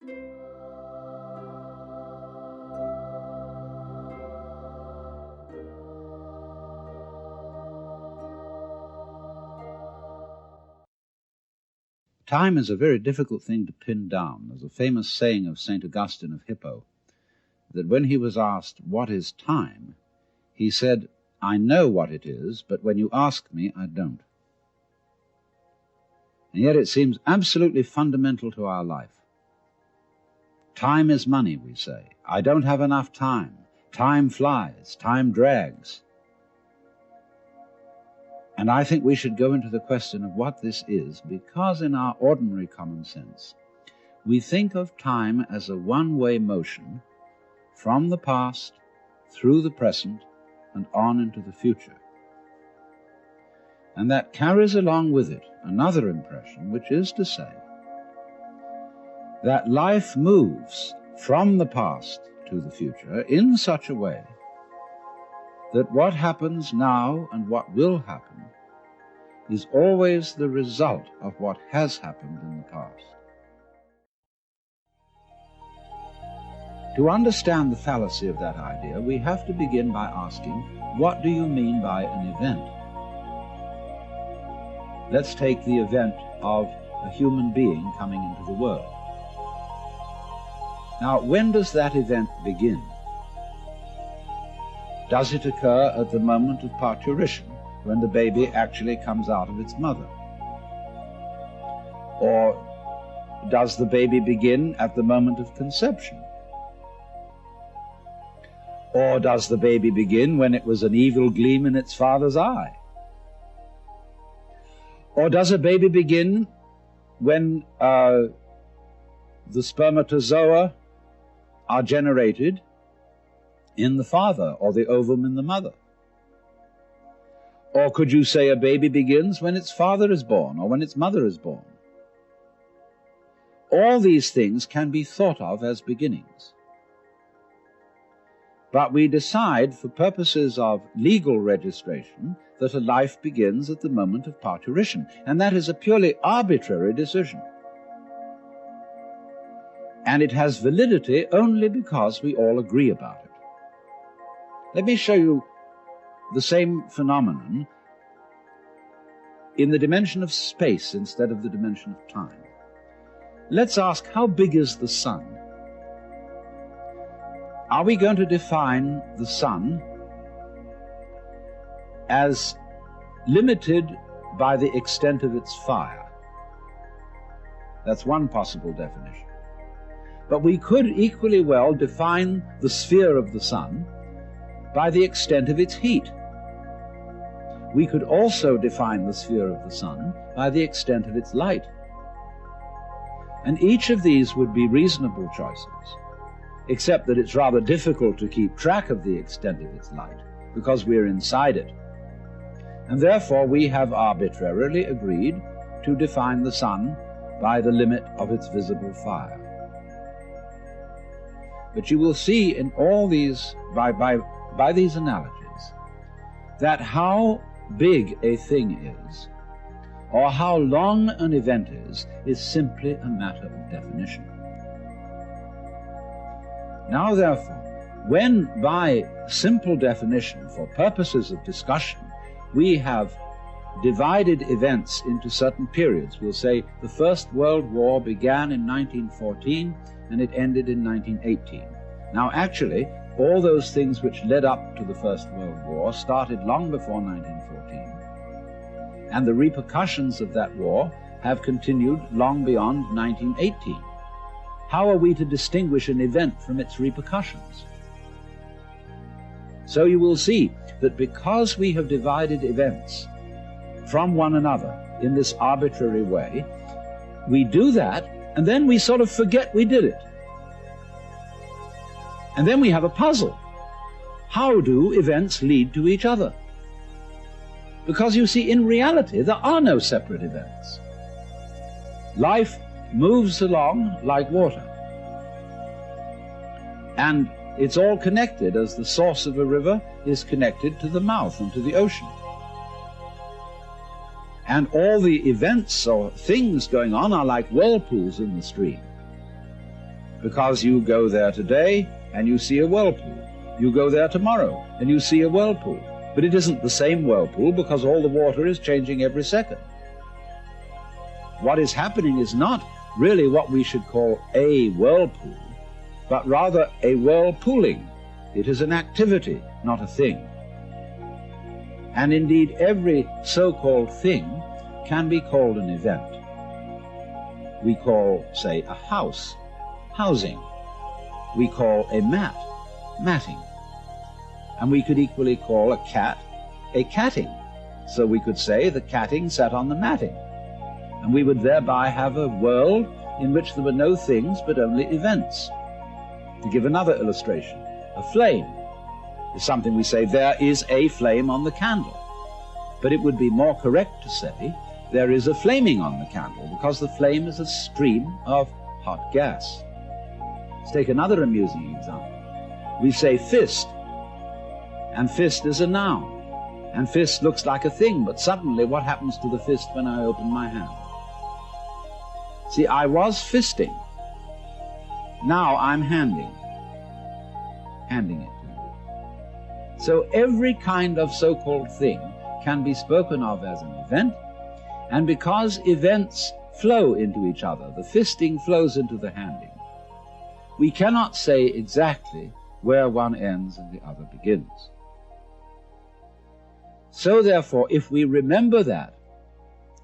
Time is a very difficult thing to pin down. There's a famous saying of St. Augustine of Hippo, that when he was asked, "What is time?" he said, "I know what it is, but when you ask me, I don't." And yet it seems absolutely fundamental to our life. Time is money, we say. I don't have enough time. Time flies. Time drags. And I think we should go into the question of what this is, because in our ordinary common sense, we think of time as a one-way motion from the past through the present and on into the future. And that carries along with it another impression, which is to say that life moves from the past to the future in such a way that what happens now and what will happen is always the result of what has happened in the past. To understand the fallacy of that idea, we have to begin by asking, what do you mean by an event? Let's take the event of a human being coming into the world. Now, when does that event begin? Does it occur at the moment of parturition, when the baby actually comes out of its mother? Or does the baby begin at the moment of conception? Or does the baby begin when it was an evil gleam in its father's eye? Or does a baby begin when the spermatozoa are generated in the father, or the ovum in the mother? Or could you say a baby begins when its father is born, or when its mother is born? All these things can be thought of as beginnings. But we decide, for purposes of legal registration, that a life begins at the moment of parturition, and that is a purely arbitrary decision. And it has validity only because we all agree about it. Let me show you the same phenomenon in the dimension of space instead of the dimension of time. Let's ask, how big is the sun? Are we going to define the sun as limited by the extent of its fire? That's one possible definition. But we could equally well define the sphere of the sun by the extent of its heat. We could also define the sphere of the sun by the extent of its light. And each of these would be reasonable choices, except that it's rather difficult to keep track of the extent of its light, because we're inside it. And therefore we have arbitrarily agreed to define the sun by the limit of its visible fire. But you will see in all these, by these analogies, that how big a thing is, or how long an event is simply a matter of definition. Now, therefore, when by simple definition, for purposes of discussion, we have divided events into certain periods, we'll say the First World War began in 1914 and it ended in 1918. Now, actually, all those things which led up to the First World War started long before 1914, and the repercussions of that war have continued long beyond 1918. How are we to distinguish an event from its repercussions? So you will see that because we have divided events from one another in this arbitrary way, we do that, and then we sort of forget we did it. And then we have a puzzle. How do events lead to each other? Because you see, in reality, there are no separate events. Life moves along like water. And it's all connected, as the source of a river is connected to the mouth and to the ocean. And all the events or things going on are like whirlpools in the stream. because you go there today and you see a whirlpool. You go there tomorrow and you see a whirlpool. But it isn't the same whirlpool because all the water is changing every second. What is happening is not really what we should call a whirlpool, but rather a whirlpooling. It is an activity, not a thing. And indeed, every so-called thing can be called an event. We call, say, a house, housing. We call a mat, matting. And we could equally call a cat, a catting. So we could say the catting sat on the matting. And we would thereby have a world in which there were no things but only events. To give another illustration, a flame is something we say, there is a flame on the candle. But it would be more correct to say, there is a flaming on the candle, because the flame is a stream of hot gas. Let's take another amusing example. We say fist, and fist is a noun, and fist looks like a thing, but suddenly what happens to the fist when I open my hand? See, I was fisting. Now I'm handing it to you. So every kind of so-called thing can be spoken of as an event, and because events flow into each other, the fisting flows into the handing, we cannot say exactly where one ends and the other begins. So therefore, if we remember that,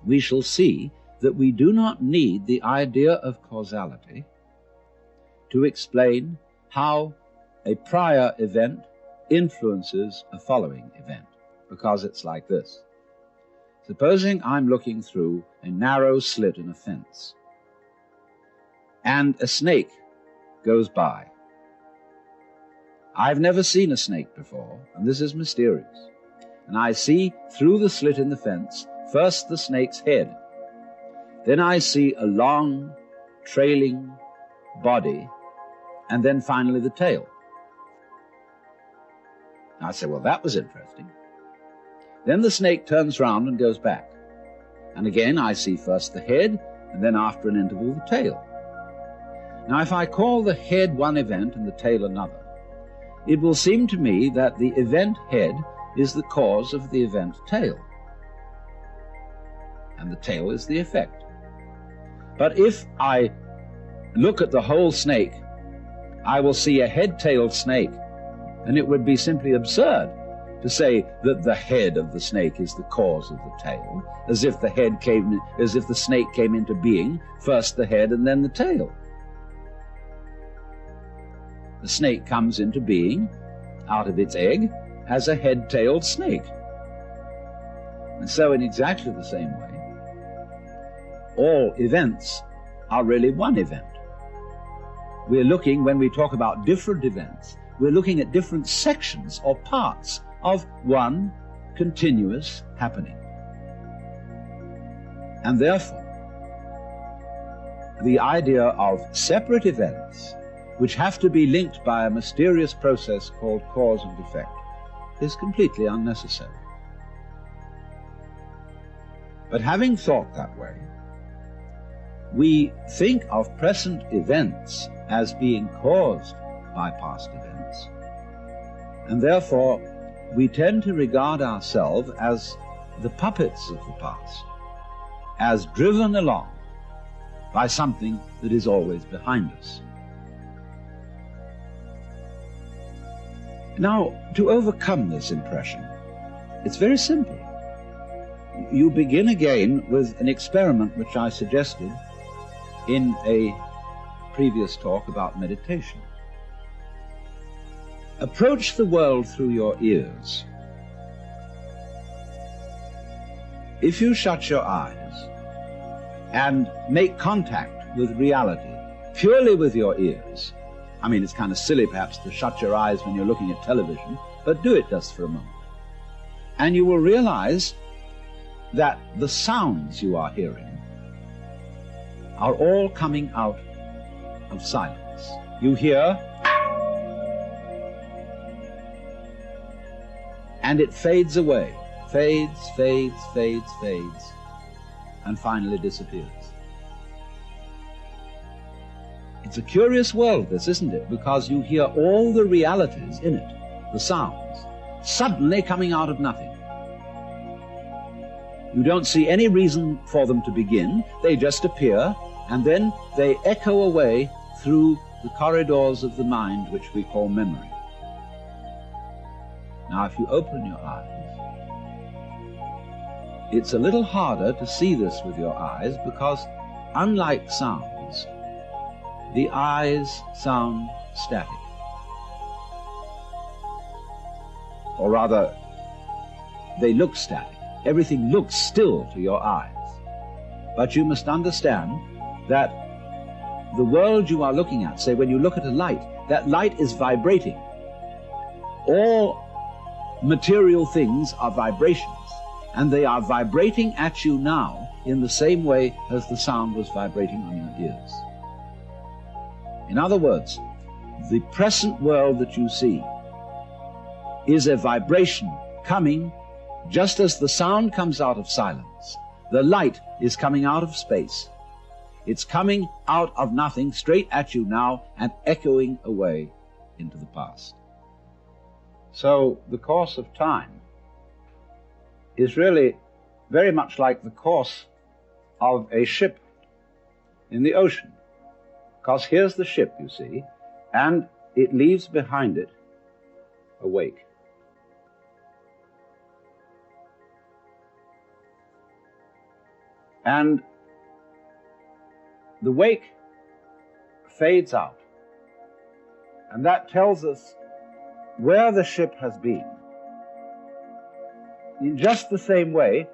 we shall see that we do not need the idea of causality to explain how a prior event influences a following event, because it's like this. Supposing I'm looking through a narrow slit in a fence, and a snake goes by. I've never seen a snake before, and this is mysterious. And I see through the slit in the fence, first the snake's head. Then I see a long, trailing body, and then finally the tail. I say, well, that was interesting. Then the snake turns round and goes back. And again I see first the head, and then after an interval the tail. Now if I call the head one event and the tail another, it will seem to me that the event head is the cause of the event tail, and the tail is the effect. But if I look at the whole snake, I will see a head-tailed snake, and it would be simply absurd to say that the head of the snake is the cause of the tail, as if the snake came into being, first the head and then the tail. The snake comes into being out of its egg as a head-tailed snake. And so in exactly the same way, all events are really one event. We're looking, when we talk about different events, we're looking at different sections or parts of one continuous happening. And therefore, the idea of separate events which have to be linked by a mysterious process called cause and effect is completely unnecessary. But having thought that way, we think of present events as being caused by past events, and therefore we tend to regard ourselves as the puppets of the past, as driven along by something that is always behind us. Now, to overcome this impression, it's very simple. You begin again with an experiment which I suggested in a previous talk about meditation. Approach the world through your ears. If you shut your eyes and make contact with reality purely with your ears, I mean, it's kind of silly perhaps to shut your eyes when you're looking at television, but do it just for a moment. And you will realize that the sounds you are hearing are all coming out of silence. You hear, and it fades away, fades, and finally disappears. It's a curious world, this, isn't it? Because you hear all the realities in it, the sounds, suddenly coming out of nothing. You don't see any reason for them to begin. They just appear, and then they echo away through the corridors of the mind, which we call memory. Now, if you open your eyes, it's a little harder to see this with your eyes because, unlike sounds, the eyes sound static. Or rather, they look static. Everything looks still to your eyes. But you must understand that the world you are looking at, say when you look at a light, that light is vibrating. All material things are vibrations, and they are vibrating at you now in the same way as the sound was vibrating on your ears. In other words, the present world that you see is a vibration coming just as the sound comes out of silence. The light is coming out of space. It's coming out of nothing straight at you now and echoing away into the past. So the course of time is really very much like the course of a ship in the ocean. Because here's the ship, you see, and it leaves behind it a wake. And the wake fades out. And that tells us where the ship has been, in just the same way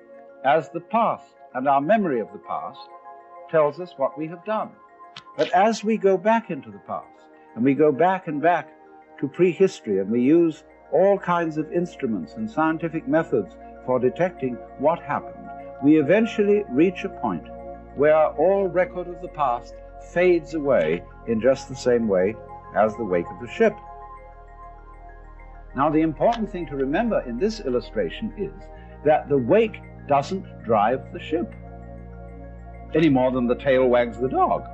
as the past and our memory of the past tells us what we have done. But as we go back into the past, and we go back and back to prehistory, and we use all kinds of instruments and scientific methods for detecting what happened, we eventually reach a point where all record of the past fades away in just the same way as the wake of the ship. Now, the important thing to remember in this illustration is that the wake doesn't drive the ship any more than the tail wags the dog.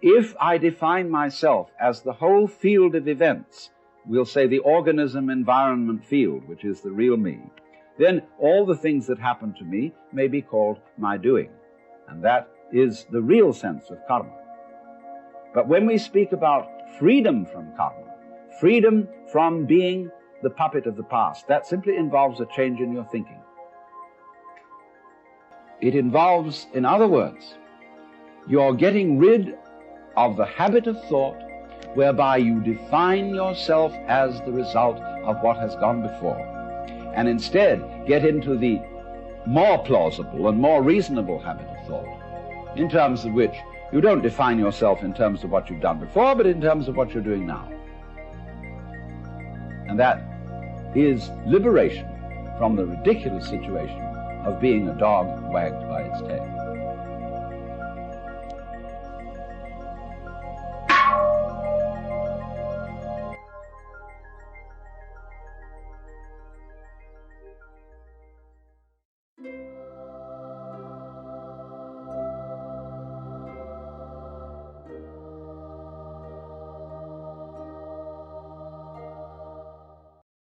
If I define myself as the whole field of events, we'll say the organism-environment field, which is the real me, then all the things that happen to me may be called my doing. And that is the real sense of karma. But when we speak about freedom from karma, freedom from being the puppet of the past, that simply involves a change in your thinking. It involves, in other words, you're getting rid of the habit of thought whereby you define yourself as the result of what has gone before, and instead get into the more plausible and more reasonable habit of thought, in terms of which you don't define yourself in terms of what you've done before, but in terms of what you're doing now. And that is liberation from the ridiculous situation of being a dog wagged by its tail.